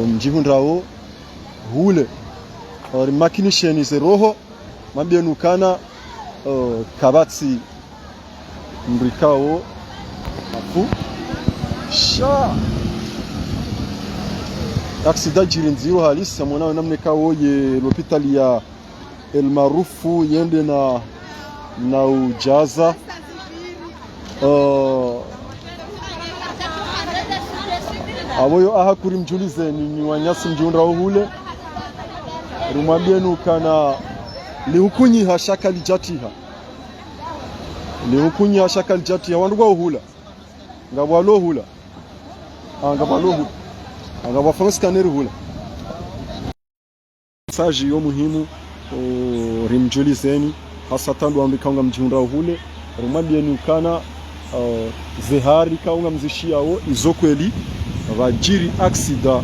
mjihundrao hule makinisheni zeroho mambienukana kabatsi mrikao afu sha aksida jirinziro halisi mwanao namnekao ye l'hôpital ya El Marufu yende na ujaza aboyo aha kuri mjulize ni wanyasi mjundrao hule rumwambienu kana lihukunyi hashaka lijatiha wanduwa uhula ngabwalo hula ngabwa franskaner hula saji yo muhimu rimjulizeni hasa tandu ambikaunga mjundrao hule rumwambienu kana zehari kaunga mzishiao izokweli vajiri aksida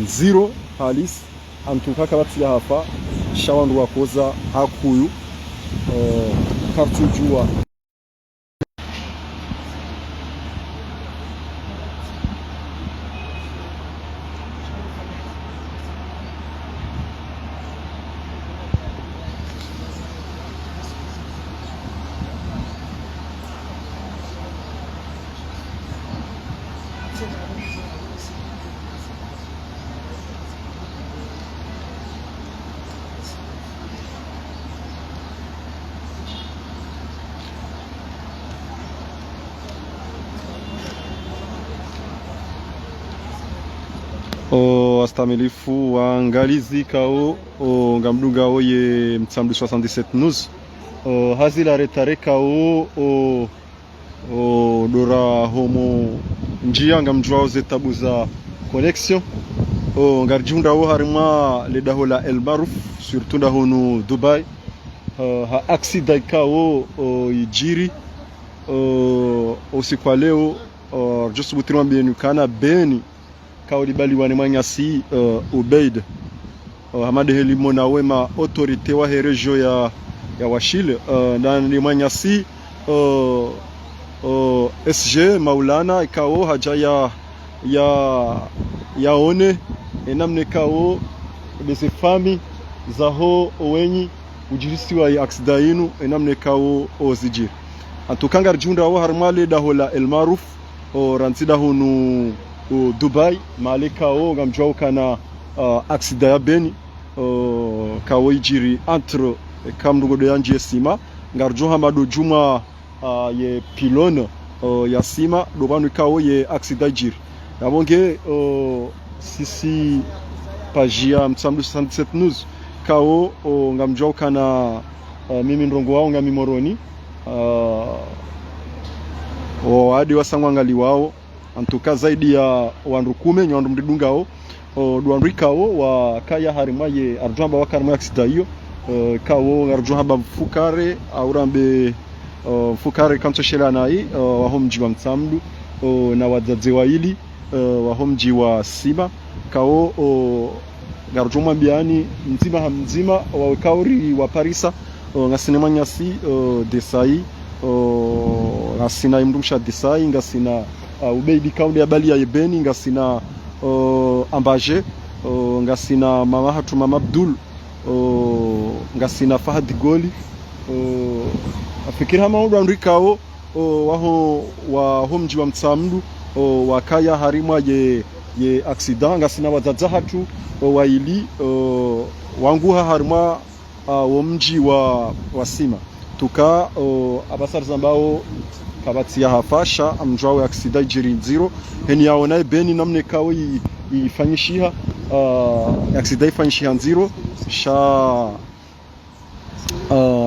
nziro halis antukaka bati hafa shawandu wakoza hakuyu kartujua astamilifu waangalizi kao ngamdunga oye mtsamdu 77 news hazila retare kao dora homo njia ngamjwao zetabu za connexion ngarjunda o harima ledahola El Maruf surtout ndahonu Dubai ha accident kao ijiri usiku leo just butirwa bienukana beni kauli bali wane mwanyasi Ubeid hamade helimona wema autorité wa region ya Washile ndani mwanyasi SG Maulana ikao haja ya one enamne kao dese fami zaho wenyi ujirisi wa accident enamne kao ozijir antukanga rjunda wa harmale dahola El Maruf rantsida hunu Dubai malika ngamjwao kana accident ya beni kawo ijiri entre kamndugodo yanje sima ngarjo hamado juma ye pilone ya sima dobanu kawo ye accident jiri yabonge sisi pajia mtsamdu 67 news kawo ngamjwao kana mimi ndongo wao ngamimoroni hadi wasangwangali wao antuka zaidi ya wandukume nyandu mdidungao duanrikao wa kaya harimaye arjamba wakarma accident hiyo kawo arjuhaba fukare aurambe fukare kanto shelanai wa homji wa mtsamdu na wadzadze waili wa homji wa sima kawo garjuma biani mzima wa kauri wa parisa ngasinema nyasi desai ngasina imrumsha desai ngasina Ubeidi kaunde ya bali ya yebeni ngasina ambaje ngasina mama hatu mama Abdul ngasina Fahad Goli afikiri hama udu andrikao waho wa homji wa mtsamdu wakaya harimwa ye accident ngasina wadzadza hatu waili wanguha harimwa womji wa sima tuka abasar zambao kabati ya hafasha amjwao accident jiri nziro heni yaona beni namne kawo ifanyishiha accident ifanyishiha nziro sha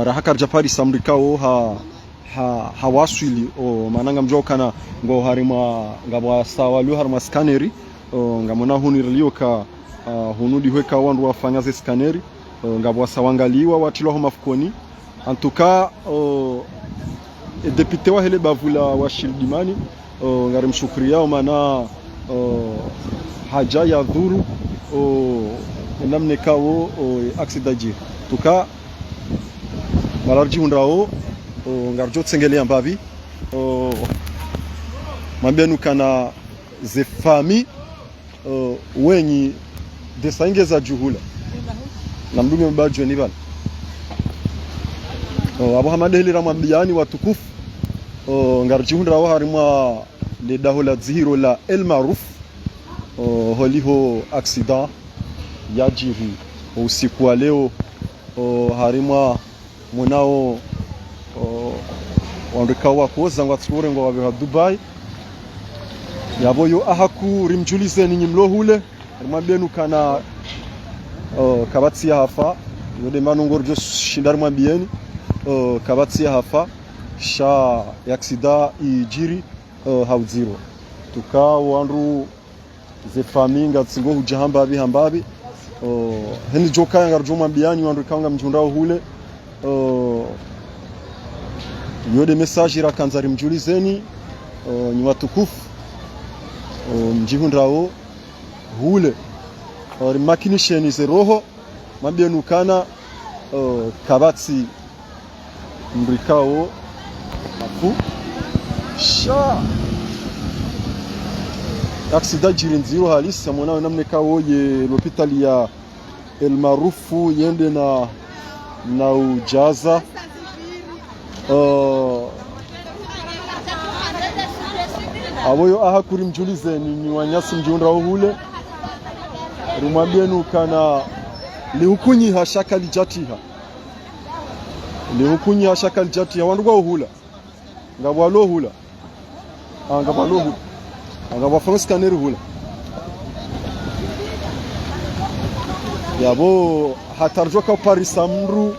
rahakar japari samrikao hawaswili mananga mjwao kana ngo harima ngabwa sawalio harima scaneri ngamona hunirlio ka hunudi hweka wandu wafanya ze scaneri ngabwa sawangaliwa watilwa mafukoni antuka depute wa hele bavula wa Shildimani ngarimshukria maana haja ya dhuru namne kawo accident ji tuka malarji hundrao ngarjo tsengelea mbavi mambianu kana ze fami wenyi desaingeza juhula na mdume mbajwe ni bana abo hamadeli ramwambiani watukufu ngarjihunda wa harimwa le dahola zihiro la El Maruf holiho accident yajihu usiku wa leo harimwa munao wandikawa koza ngwatsure ngo wabe Dubai yaboyo ahaku rimjulize ni nyimlo hule mwambenu kana kabatsi hafa yode manungorjo shindar mwambieni kabatsi hafa sha yaksida ijiri hauziro tuka wandu ze faminga tsingo hujahamba bihambabi heni joka ngarjo mwambiani wandu kanga mjundao hule yode message rakanzari mjulizeni ni watukufu mjihundrao hule makinisheni ze roho mambenu kana kabatsi mrikao afu sha aksida jirinziro halisi mwanao namne kao ye l'hôpital ya El Marufu yende na ujaza aboyo ahakuri mjulize ni wanyasi mjundra hule rumwambienu kana lihukunyi hashaka lijatiha lihukunyi hashaka lijatiha wanduwa uhula ngabwalo hula ngabwalo hula ngabwafanga scanner hula yabo hatarjwa ka Paris amru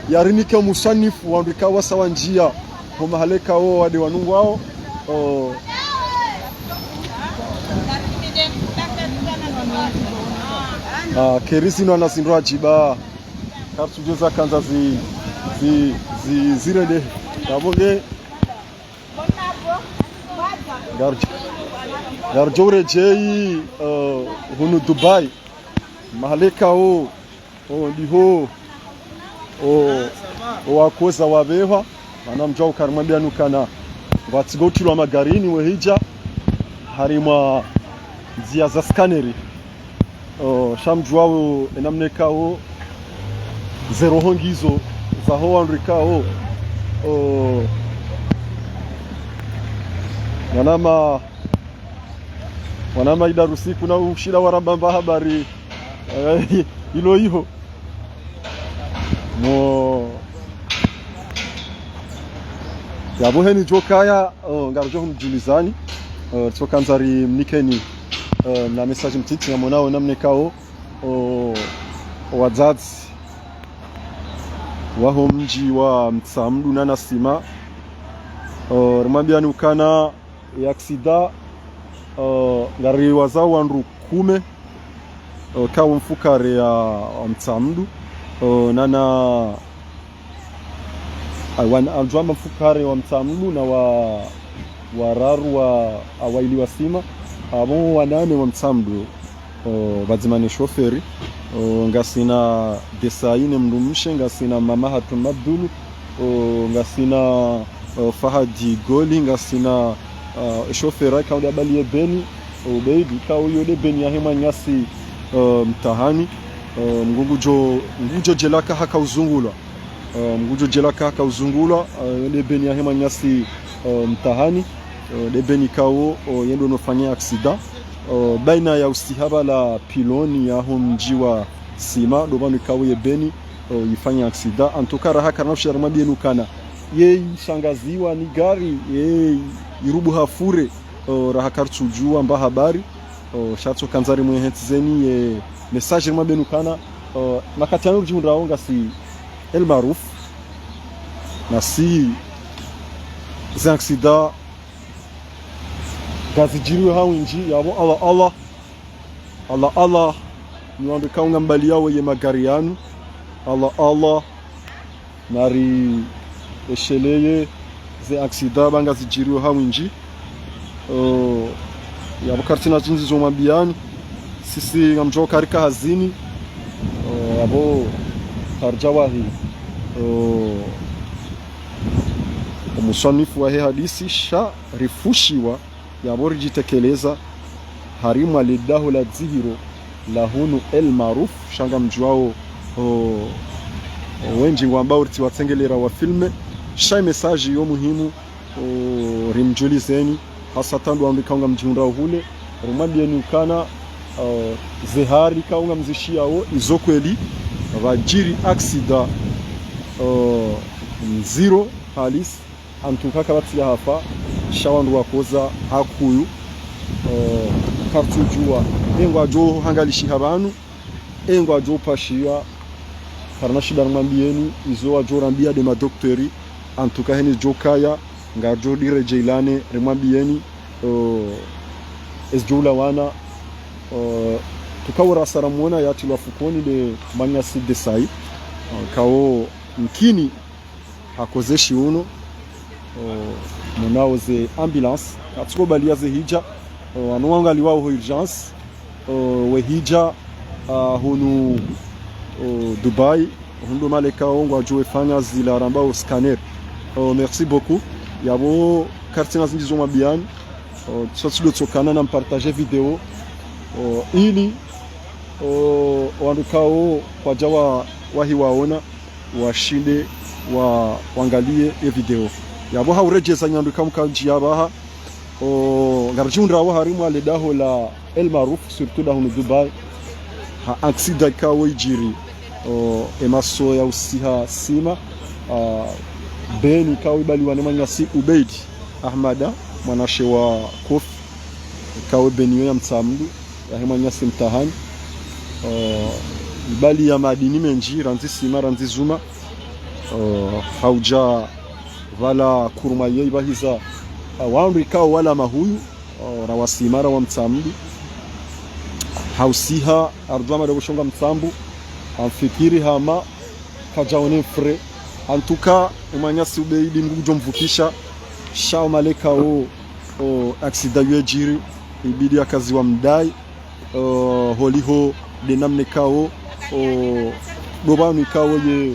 yarinike musanifu wandika wasawa njia kwa mahaleka wao wade wanungu wao kerisi no anasindwa jiba kapsujoza kanza zirende kabonge garjore jei hunu Dubai mahaleka o ndiho wakoza wabeha ana mjao karimwambia nukana watsigotilwa magarini wehija harima nzia za scaneri shamjwao enamnekao zero hongizo za hoandrikao wanama idarusi kuna ushida warambamba habari ilo hiyo mo yabo heni jokaya ngarjo humjulizani tsokanzari mnikeni na message mtiti na monao namnekao wazazi waho mji wa Mtsamdu na nasima rumambiani ukana yaksida ngari wazao wandu kume kawo mfukare ya Mtsamdu nana aljwamba mfukare wa Mtsamdu na wararu wa awaili wasima abo wanane wa Mtsamdu bazimane shoferi ngasina desaine mndumishe ngasina mama Hatun Abdulu ngasina Fahadi Goli ngasina shofera kaudi abali beni ubeidi kao yode beni ya hema nyasi mtahani ngujo jelaka haka uzungulwa ngujo jelaka haka uzungulwa yode beni ya hema nyasi mtahani de beni kao yendo nofanya aksida baina ya usihaba la piloni ya mji wa Sima dobanu kao ye beni yifanya aksida antokara haka nafshara mabienu kana ye shangaziwa ni gari ye irubu hafure rahakartu jua mba habari shatso kanzari mwehetzeni ye message mabenu kana nakatiano jihundraonga si El Maruf na si za aksida gazijiriwe hawinji yabo Allah niwambe kaunga mbali yao ye magari yanu Allah nari esheleye ze aksida banga zijiriwe hawinji yabo kartina zinzi zomambiani sisi ngamjo karika hazini yabo tarjawahi umusanifu wa hadisi sha rifushiwa yabo rijitekeleza harimu alidaho la dzihiro la hunu el maruf shanga mjuao wenji ambao urtiwatsengelera wa filme shay message yo muhimu rimjulizeni hasa tandu ambikaunga mjihunda hule rumwambieni ukana zehari kaunga mzishiao izo kweli vajiri aksida zero halis antukaka batia hapa shawandu wakoza hakuyu kartujua engo ajo hangalishi habanu engo ajo pashia karna shida mwambieni izo ajo rambia de madoktori antuka heni jokaya ngajo dire jailane remwambieni esjoula wana tukawura saramona yati wafukoni de manya side sai kao mkini hakozeshi uno munao ze ambulance atsuko balia ze hija anuanga liwa ho urgence we hija hunu Dubai hundo maleka ongo ajoe fanya zila ramba au scanner merci beaucoup yabo quartier nzizo mabiani tsotsulo tsokana na partager video ili wandukao kwa jawa wahi waona washinde waangalie e video yabo haurejeza nyanduka mkanji yabaha ngarjundra wa harimu aledaho la el maruf surtout da hunu Dubai ha accident ka wajiri emaso ya usiha sima beni ka wibali wa nemanyasi Ubeidi Ahmada mwanashe wa Kof ka beni ya mtsamdu ya hemanyasi mtahani bali ya madini menji ranzi sima ranzi zuma hauja wala kurumaye ibahiza waandu kao wala mahuyu rawasimara wa mtsamdu hausiha ardwama da bushonga mtsambu amfikiri hama kajaone fre antuka umanyasi Ubeidi mgujo mvukisha shao maleka accident yejiri ibidi akazi wa mdai holiho denamne kao dobanu kao ye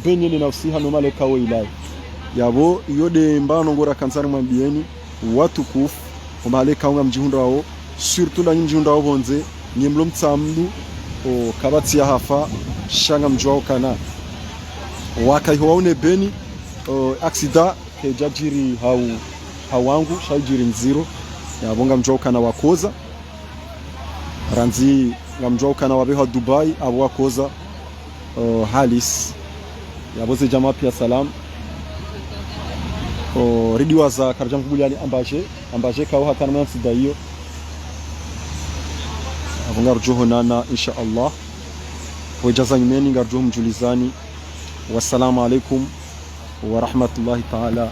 benye ni nafsiha no maleka ilai yabo yode mbano ngora kansari mwambieni watu kufu maleka unga mjihunda wao surtout la mjihunda wao bonze nyemlo mtsamdu kabati ya hafa shanga mjwao kana wakaiho waone beni accident kejajiri hawangu shajiri nziro yabonga mjwao kana wakoza ranzi ngamjwao kana wabeha Dubai abo wakoza halis yaboze jamaa pia salam ridiwa za karjangu buliani ambaje kao hata na sida hiyo abonga rujuho nana insha Allah wajaza imeni ngarjuho mjulizani wassalamu alaikum wa rahmatullahi ta'ala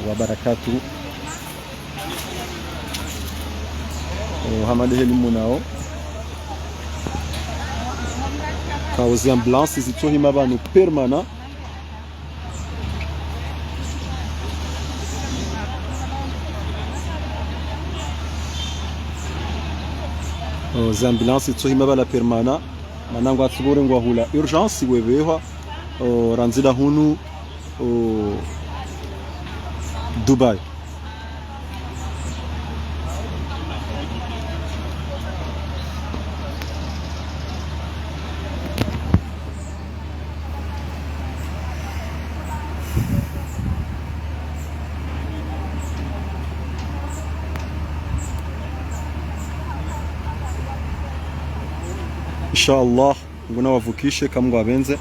wa barakatuh hamade helimu nao kaozi ambulance zitohi mabanu permana ambulance zitohi mabala permana manango atsubure ngo hula urgence webewa ranzida hunu Dubai inshallah nguna wavukishe kamgo abenze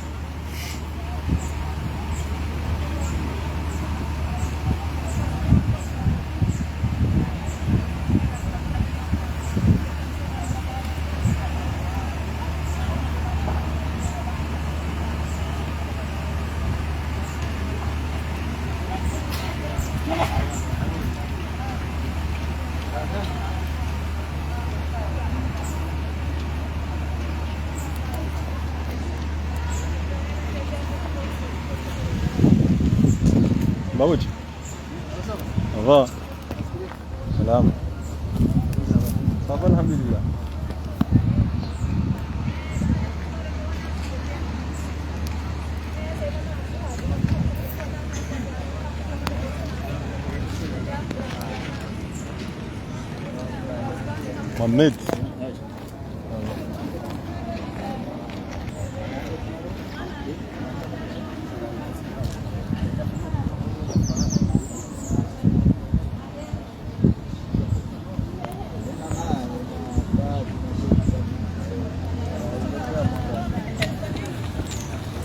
Babuji. Ava. Salam. Safa alhamdulillah. Mohamed.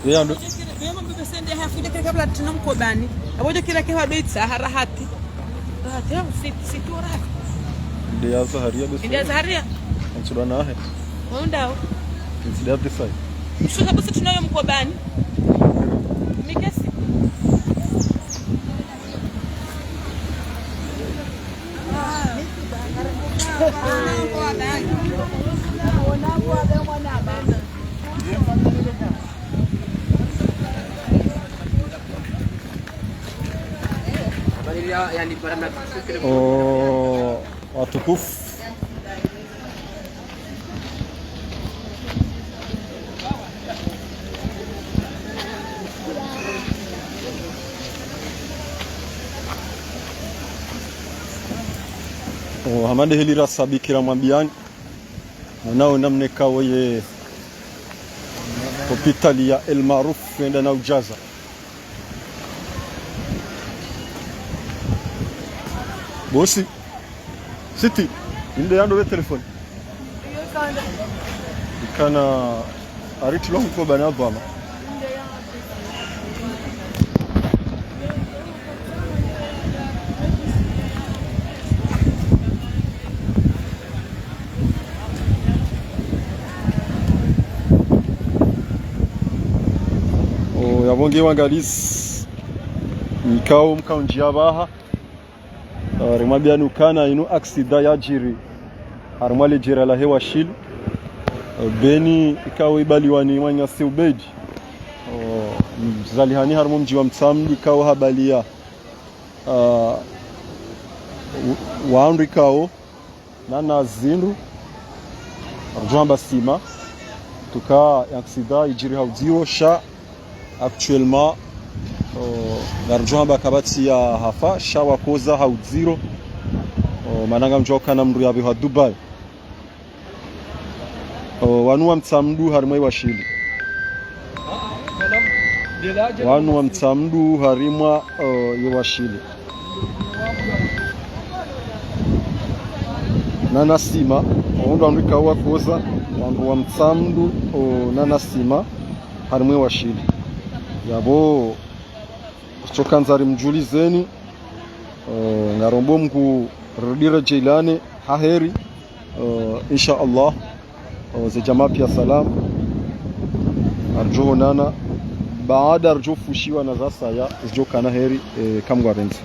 Yeye mambo besende hafuja kile kabla tunamkobani aboje kile kwa doitsa harahati rahati situra Ndia Zaharia besi. Ndia Zaharia Ansura nahe. Ndao. Ndia desai. Sio kabisa tunayo mkobani. Mikesi. Oh, watukufu. Hamande hili rasabikira mwambiani nao namneka waye hospitali ya El Maruf enda na ujaza bosi siti inde yando we telefoni ikana aritilo mko bana bama yabonge wangalizi ikao mkaunjia baha rimwabianukana inu aksida yajiri harumwale jira la hewa shili beni ikao ibaliwani Mwanyasi Ubedi mzalihani harumu mji wa Mtsamdu ikao habalia waandu ikao nana zindu arjuamba sima tuka aksida ijiri haudziwo sha actuellement garjuamba kabati ya hafa shawa koza haudziro mananga mjoka na mndu yabe wa Dubai wanu wa Mtsamdu harimwe washili wanu wa Mtsamdu harimwa yewashili nanasima ondo andika wa koza wandu wa Mtsamdu nanasima harimwe washili yabo chokanzari mjulizeni ngarombo mku rudira Jailani haheri insha Allah ze jamaa pia salam arjuhonana baada arjufushiwa na zasa ya zijokana heri kamgwa benzi.